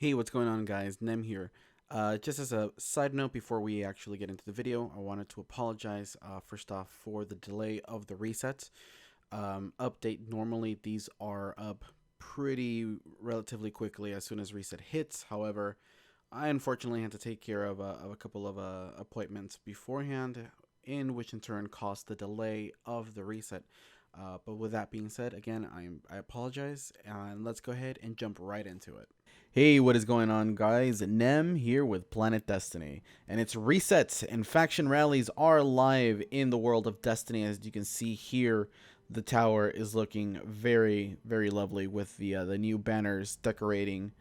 Hey, what's going on, guys? Nem here. Just as a side note, before we actually get into the video, I wanted to apologize first off for the delay of the reset. Update, normally these are up pretty relatively quickly as soon as reset hits. However, I unfortunately had to take care of a couple of appointments beforehand, in which in turn caused the delay of the reset. But with that being said, again, I apologize, and let's go ahead and jump right into it. Hey, what is going on, guys? Nem here with Planet Destiny, and it's resets and faction rallies are live in the world of Destiny. As you can see here, the tower is looking very, very lovely with the new banners decorating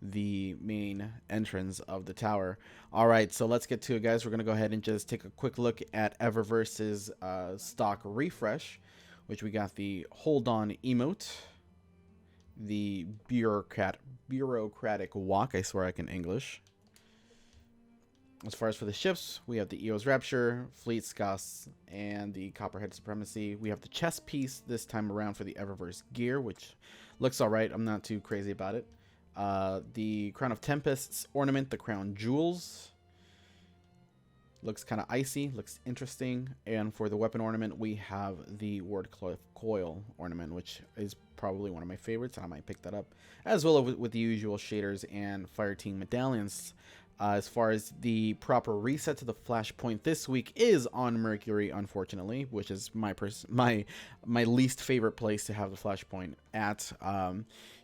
the main entrance of the tower. All right, so let's get to it, guys. We're gonna go ahead and just take a quick look at Eververse's stock refresh, which we got the Hold On emote, the bureaucratic walk. I swear I can English. As far as for the ships, we have the Eos Rapture, Fleet Scots, and the Copperhead Supremacy. We have the chest piece this time around for the Eververse gear, which looks alright. I'm not too crazy about it. The Crown of Tempests ornament, the Crown Jewels. Looks kind of icy, looks interesting. And for the weapon ornament, we have the Wardcliff Coil ornament, which is probably one of my favorites, and I might pick that up. As well with the usual shaders and Fireteam medallions. As far as the proper reset to the Flashpoint this week is on Mercury, unfortunately, which is my least favorite place to have the Flashpoint at.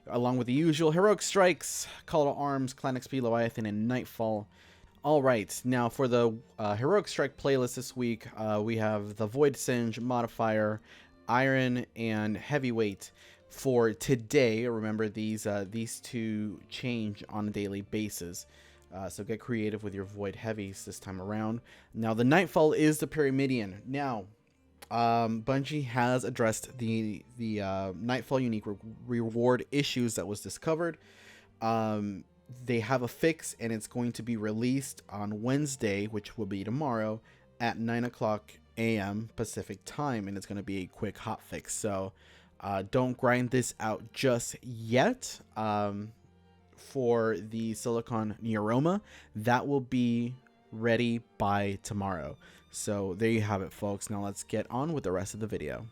Along with the usual Heroic Strikes, Call to Arms, Clan XP, Leviathan, and Nightfall. Alright, now for the Heroic Strike playlist this week, we have the Void Singe, Modifier, Iron, and Heavyweight. For today, remember these two change on a daily basis. So get creative with your Void Heavies this time around. Now, the Nightfall is the Pyramidion. Now, Bungie has addressed the Nightfall unique reward issues that was discovered. They have a fix, and it's going to be released on Wednesday, which will be tomorrow, at 9 o'clock a.m. Pacific time, and it's going to be a quick hot fix. So don't grind this out just yet. For the Silicon Neuroma, that will be ready by tomorrow. So there you have it, folks. Now let's get on with the rest of the video.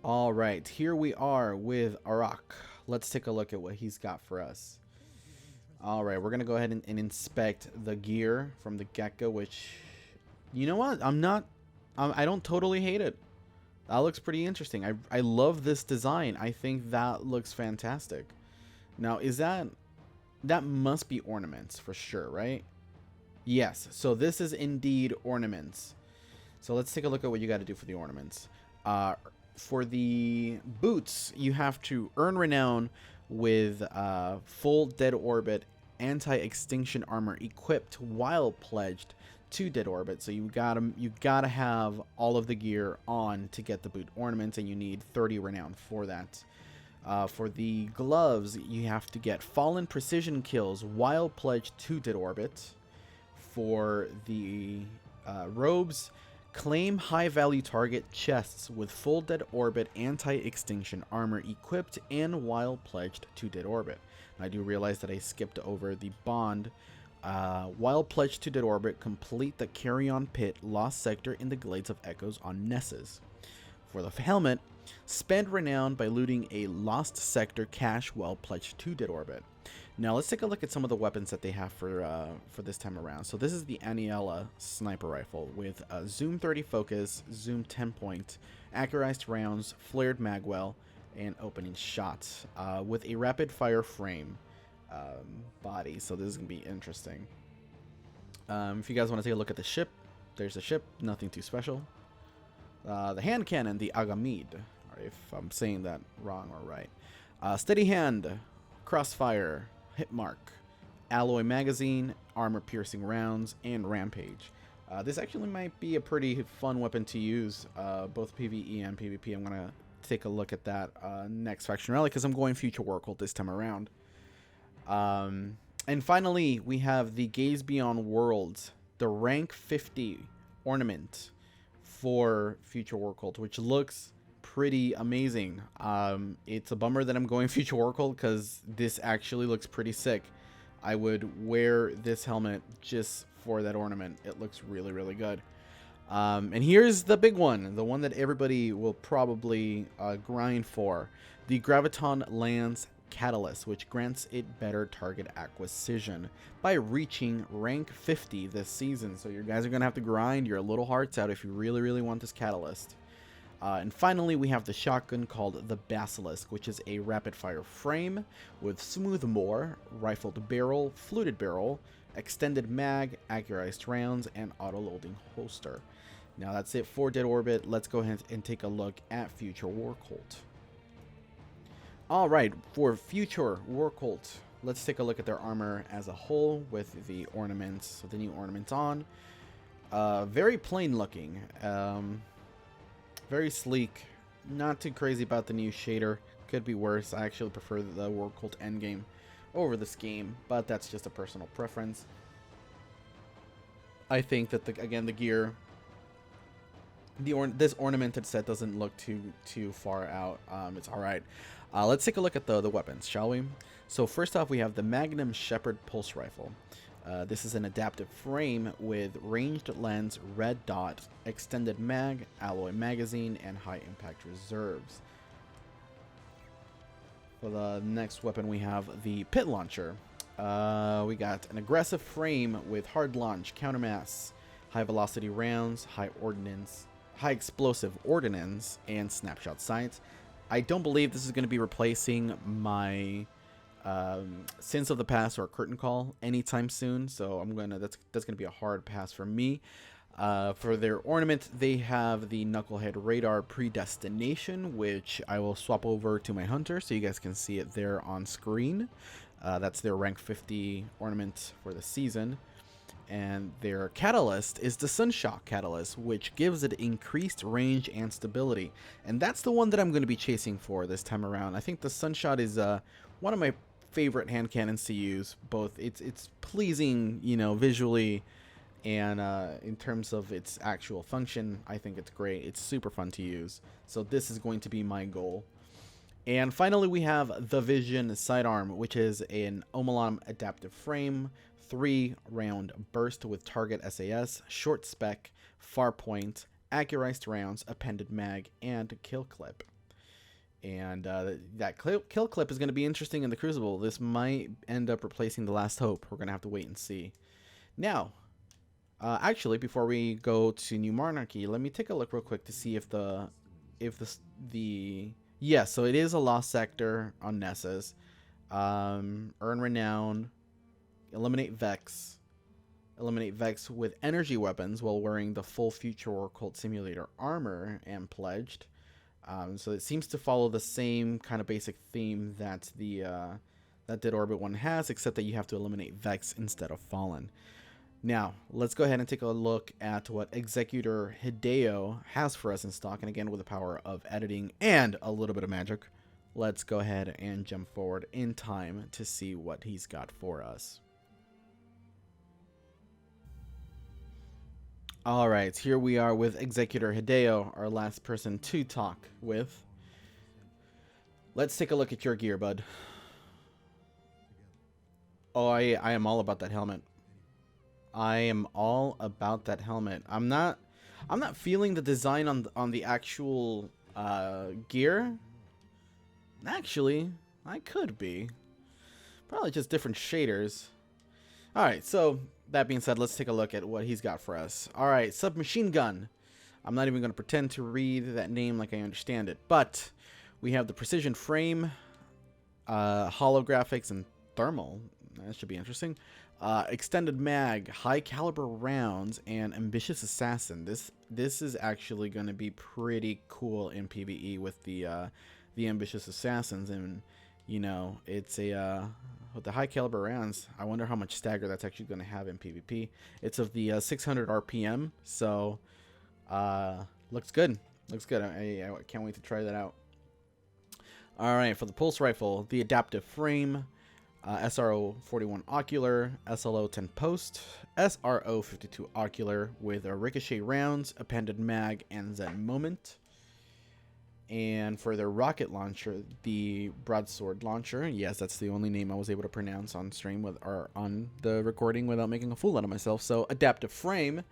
All right, here we are with Arak. Let's take a look at what he's got for us. All right, we're going to go ahead and inspect the gear from the get-go, which, you know what? I don't totally hate it. That looks pretty interesting. I love this design. I think that looks fantastic. Now, that must be ornaments for sure, right? Yes, so this is indeed ornaments. So let's take a look at what you got to do for the ornaments. For the boots, you have to earn renown with full dead orbit anti-extinction armor equipped while pledged to dead orbit. So you gotta have all of the gear on to get the boot ornaments, and you need 30 renown for that. For the gloves, you have to get fallen precision kills while pledged to dead orbit. For the robes, claim high value target chests with full dead orbit anti-extinction armor equipped and while pledged to dead orbit. I do realize that I skipped over the bond. While pledged to dead orbit, complete the Carrion Pit Lost Sector in the Glades of Echoes on Nessus. For the helmet, spend renown by looting a Lost Sector cache while pledged to dead orbit. Now let's take a look at some of the weapons that they have for this time around. So this is the Aniela sniper rifle with zoom 30 focus, zoom 10 point, accurized rounds, flared magwell, and opening shots with a rapid fire frame body. So this is gonna be interesting. If you guys want to take a look at the ship, there's the ship. Nothing too special. The hand cannon, the Agamid, or if I'm saying that wrong or right. Steady hand, crossfire, hit mark, alloy magazine, armor piercing rounds, and rampage. This actually might be a pretty fun weapon to use, both PvE and PvP. I'm gonna take a look at that next faction rally because I'm going Future War Cult this time around. And finally, we have the Gaze Beyond Worlds, the rank 50 ornament for Future War Cult, which looks pretty amazing. It's a bummer that I'm going Future War Cult because this actually looks pretty sick. I would wear this helmet just for that ornament. It looks really, really good. And here's the big one, the one that everybody will probably grind for. The Graviton Lance Catalyst, which grants it better target acquisition by reaching rank 50 this season. So you guys are going to have to grind your little hearts out if you really, really want this Catalyst. And finally, we have the shotgun called the Basilisk, which is a rapid-fire frame with smooth bore, rifled barrel, fluted barrel, extended mag, accurized rounds, and auto-loading holster. Now that's it for Dead Orbit. Let's go ahead and take a look at Future War Cult. Alright, for Future War Cult, let's take a look at their armor as a whole with the ornaments, with the new ornaments on. Very plain looking. Very sleek. Not too crazy about the new shader. Could be worse. I actually prefer the War Cult endgame over this game, but that's just a personal preference. I think that again the gear, this ornamented set doesn't look too far out. It's all right. Let's take a look at the weapons, shall we? So first off, we have the Magnum Shepherd Pulse Rifle. This is an adaptive frame with ranged lens, red dot, extended mag, alloy magazine, and high impact reserves. For the next weapon, we have the Pit Launcher. We got an aggressive frame with hard launch, countermass, high velocity rounds, high explosive ordnance, and snapshot sights. I don't believe this is going to be replacing my Sins of the Past or Curtain Call anytime soon, so that's gonna be a hard pass for me. For their ornament, they have the Knucklehead Radar Predestination, which I will swap over to my Hunter so you guys can see it there on screen. That's their rank 50 ornament for the season. And their catalyst is the Sunshock Catalyst, which gives it increased range and stability. And that's the one that I'm going to be chasing for this time around. I think the Sunshot is one of my favorite hand cannons to use. Both it's pleasing, you know, visually, and in terms of its actual function, I think it's great. It's super fun to use. So this is going to be my goal. And finally, we have the Vision Sidearm, which is an Omelon adaptive frame, 3-round burst with target SAS, short spec, far point, accurized rounds, appended mag, and kill clip. And that kill clip is going to be interesting in the Crucible. This might end up replacing the Last Hope. We're going to have to wait and see. Now, actually, before we go to New Monarchy, let me take a look real quick to see if yes, so it is a lost sector on Nessus. Earn renown, eliminate Vex with energy weapons while wearing the full Future War Cult Simulator armor and pledged. So it seems to follow the same kind of basic theme that that Dead Orbit one has, except that you have to eliminate Vex instead of Fallen. Now, let's go ahead and take a look at what Executor Hideo has for us in stock. And again, with the power of editing and a little bit of magic, let's go ahead and jump forward in time to see what he's got for us. Alright, here we are with Executor Hideo, our last person to talk with. Let's take a look at your gear, bud. Oh, I am all about that helmet. I am all about that helmet. I'm not feeling the design on the actual gear. Actually, I could be. Probably just different shaders. Alright, so that being said, let's take a look at what he's got for us. Alright, Submachine Gun. I'm not even going to pretend to read that name like I understand it. But we have the Precision Frame, holographics, and thermal. That should be interesting. Extended mag, high caliber rounds, and Ambitious Assassin. This is actually going to be pretty cool in PvE with the Ambitious Assassins, and you know, it's a with the high caliber rounds. I wonder how much stagger that's actually going to have in PvP. It's of the 600 RPM, so looks good. Looks good. I can't wait to try that out. All right, for the pulse rifle, the adaptive frame. SRO 41 ocular, SLO 10 post, SRO 52 ocular with a ricochet rounds, appended mag, and Zen moment. And for their rocket launcher, the broadsword launcher, yes, that's the only name I was able to pronounce on stream or on the recording without making a fool out of myself. So adaptive frame,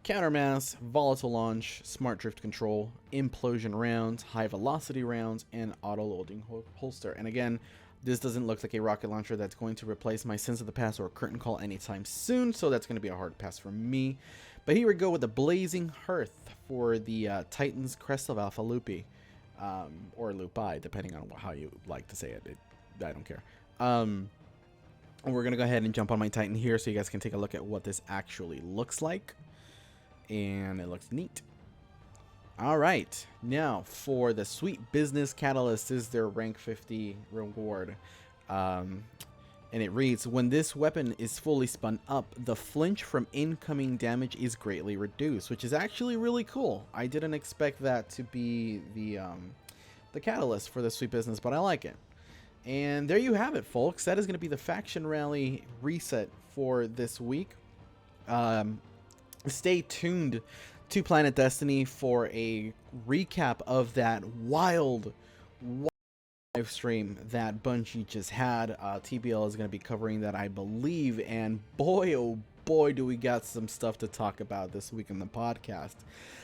countermass, volatile launch, smart drift control, implosion rounds, high velocity rounds, and auto loading holster. And again, this doesn't look like a rocket launcher that's going to replace my Sins of the Past or Curtain Call anytime soon, so that's going to be a hard pass for me. But here we go with the Blazing Hearth for the Titan's Crest of Alpha Lupi. Or Lupi, depending on how you like to say it. I don't care. We're going to go ahead and jump on my Titan here so you guys can take a look at what this actually looks like. And it looks neat. Alright, now for the Sweet Business Catalyst is their rank 50 reward. And it reads, when this weapon is fully spun up, the flinch from incoming damage is greatly reduced, which is actually really cool. I didn't expect that to be the catalyst for the Sweet Business, but I like it. And there you have it, folks. That is going to be the Faction Rally reset for this week. Stay tuned to Planet Destiny for a recap of that wild live stream that Bungie just had. TBL is going to be covering that, I believe, and boy oh boy do we got some stuff to talk about this week in the podcast.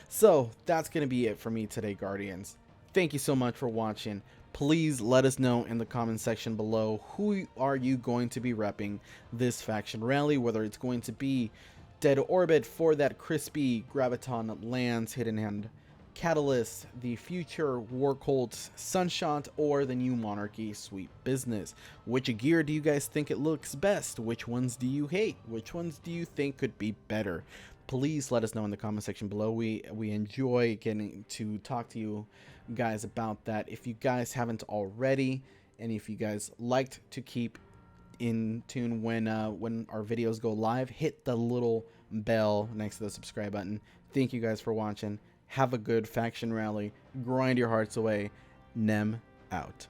So that's going to be it for me today, Guardians. Thank you so much for watching. Please let us know in the comment section below, who are you going to be repping this Faction Rally, whether it's going to be Dead Orbit for that crispy Graviton Lance Hidden Hand Catalyst, the future War Cult Sunshot, or the new Monarchy Sweet Business. Which gear do you guys think it looks best? Which ones do you hate? Which ones do you think could be better? Please let us know in the comment section below. We enjoy getting to talk to you guys about that. If you guys haven't already, and if you guys liked to keep in tune when our videos go live, hit the little bell next to the subscribe button. Thank you guys for watching. Have a good Faction Rally. Grind your hearts away. Nem out.